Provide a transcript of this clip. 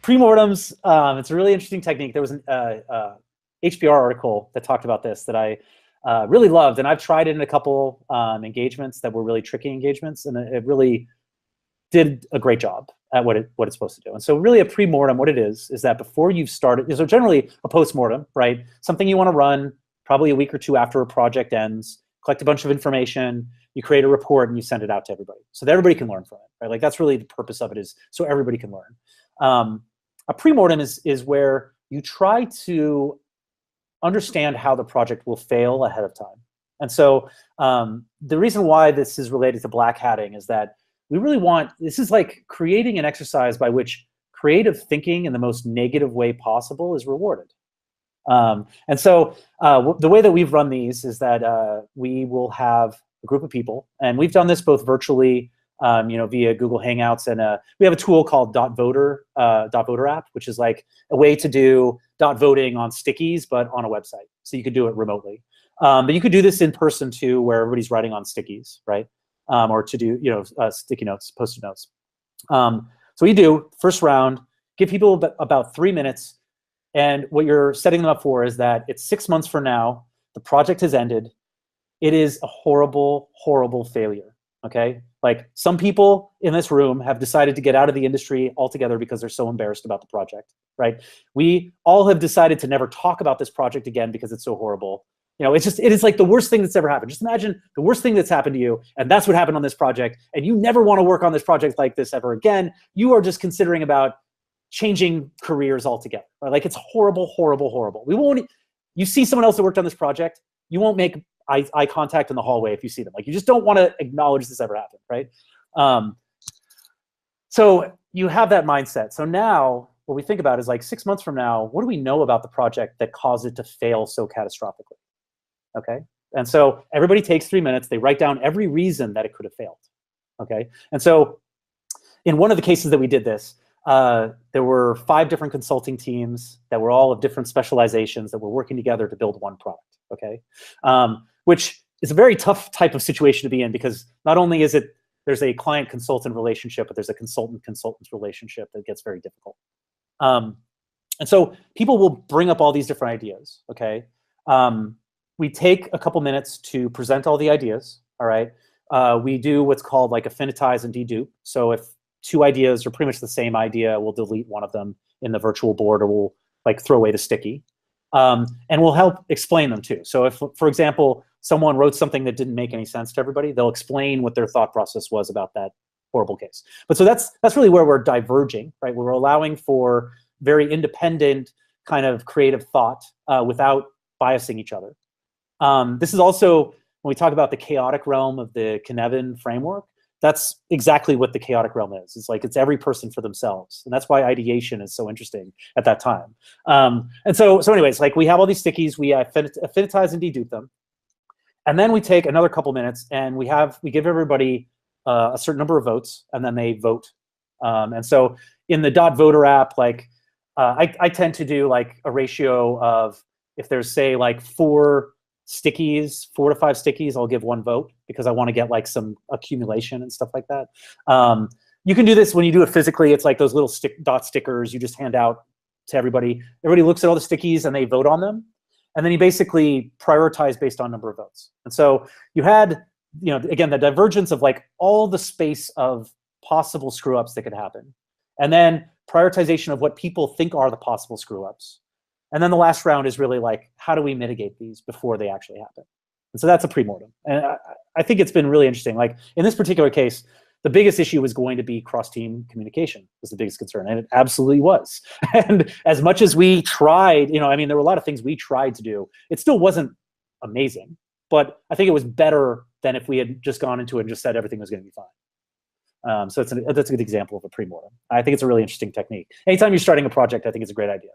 Pre-mortems, it's a really interesting technique. There was an HBR article that talked about this that I really loved, and I've tried it in a couple engagements that were really tricky engagements, and it really did a great job at what it's supposed to do. And so really a pre-mortem, what it is that before you've started, so generally a post-mortem, right? Something you want to run probably a week or two after a project ends, collect a bunch of information, you create a report, and you send it out to everybody so that everybody can learn from it, right? Like that's really the purpose of it, is so everybody can learn. A pre-mortem is where you try to understand how the project will fail ahead of time. And so the reason why this is related to black hatting is that we really want, this is like creating an exercise by which creative thinking in the most negative way possible is rewarded. And so the way that we've run these is that we will have a group of people, and we've done this both virtually, via Google Hangouts, and we have a tool called .voter app, which is like a way to do voting on stickies, but on a website. So you could do it remotely. But you could do this in person too, where everybody's writing on stickies, right? Or to do, sticky notes, Post-it notes. So you do, first round, give people about 3 minutes, and what you're setting them up for is that it's 6 months from now, the project has ended, it is a horrible, horrible failure, okay? Like some people in this room have decided to get out of the industry altogether because they're so embarrassed about the project, right? We all have decided to never talk about this project again because it's so horrible. It is like the worst thing that's ever happened. Just imagine the worst thing that's happened to you, and that's what happened on this project, and you never want to work on this project like this ever again. You are just considering about changing careers altogether, right? Like it's horrible, horrible, horrible. You see someone else that worked on this project, you won't make eye contact in the hallway if you see them. Like you just don't want to acknowledge this ever happened, right? So you have that mindset. So now what we think about is like 6 months from now, what do we know about the project that caused it to fail so catastrophically? Okay, and so everybody takes 3 minutes, they write down every reason that it could have failed, okay? And so in one of the cases that we did this, there were 5 different consulting teams that were all of different specializations that were working together to build one product, okay? Which is a very tough type of situation to be in, because not only is it, there's a client-consultant relationship, but there's a consultant-consultant relationship that gets very difficult. And so people will bring up all these different ideas, okay? We take a couple minutes to present all the ideas, all right? We do what's called like affinitize and dedupe. So if 2 ideas are pretty much the same idea, we'll delete one of them in the virtual board, or we'll like throw away the sticky. And we'll help explain them too. So if, for example, someone wrote something that didn't make any sense to everybody, they'll explain what their thought process was about that horrible case. But so that's really where we're diverging, right? We're allowing for very independent kind of creative thought without biasing each other. This is also, when we talk about the chaotic realm of the Cynefin framework, that's exactly what the chaotic realm is. It's like it's every person for themselves. And that's why ideation is so interesting at that time. And so anyways, like we have all these stickies, we affinitize and dedupe them. And then we take another couple minutes and we give everybody a certain number of votes, and then they vote. And so in the .voter app, like I tend to do like a ratio of, if there's say like 4 to 5 stickies, I'll give 1 vote, because I want to get like some accumulation and stuff like that. You can do this when you do it physically. It's like those little dot stickers you just hand out to everybody. Everybody looks at all the stickies and they vote on them. And then you basically prioritize based on number of votes. And so you had, again, the divergence of like all the space of possible screw ups that could happen. And then prioritization of what people think are the possible screw ups. And then the last round is really like, how do we mitigate these before they actually happen? And so that's a pre-mortem. And I think it's been really interesting. Like in this particular case, the biggest issue was going to be cross-team communication was the biggest concern, and it absolutely was. And as much as we tried, there were a lot of things we tried to do. It still wasn't amazing, but I think it was better than if we had just gone into it and just said everything was going to be fine. So that's a good example of a pre-mortem. I think it's a really interesting technique. Anytime you're starting a project, I think it's a great idea.